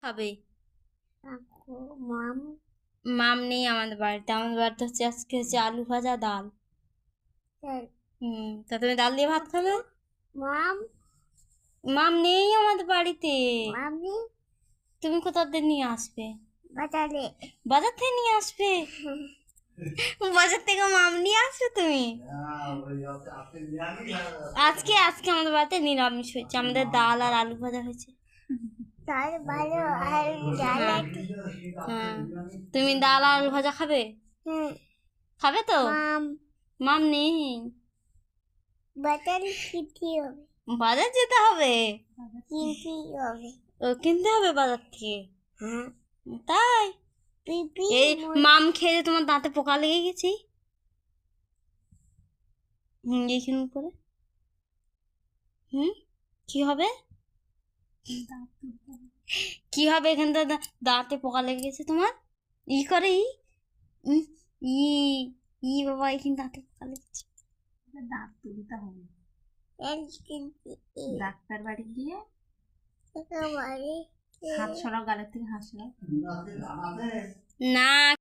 খাবে? মাম মাম নেই আমাদের বাড়িতে হচ্ছে আজকে হচ্ছে আলু ভাজা ডাল। তা তুমি ডাল দিয়ে ভাত খাবে? মাম মাম নেই আমাদের বাড়িতে। মামি তুমি কোথা দিয়ে নিয়ে আসবে? বাজারে বাজার থেকে নিয়ে আসবে? বাজার থেকে মাম নিয়ে আসবে তুমি? আজকে আজকে আমাদের বাড়িতে নিরামিষ হয়েছে, আমাদের ডাল আর আলু ভাজা হয়েছে। তার ভালো আর ডাল হ্যাঁ আছে। হ্যাঁ, তুমি ডাল আর আলু ভাজা খাবে? খাবে তো? মাম মাম নেই। বাজারে কিনতে হবে, বাজার যেতে হবে? কিনতে হবে। ও কিনতে হবে বাজার থেকে? হ্যাঁ তাই? পিপি এই মাম খেয়ে তোমার দাঁতে পোকা লেগে গেছে। এইখানে উপরে। কি হবে? কি হবে এখানটা? দাঁতে পোকা লেগে গেছে তোমার? ই করে ই উম, ই ই বাবা, এখানে দাঁতে পোকা লেগেছে। দাঁত তুলতে হবে, কিনতে ডাক্তার বাড়ি গিয়ে একেবারে হাত সরাও, গালের থেকে হাত সরাও। না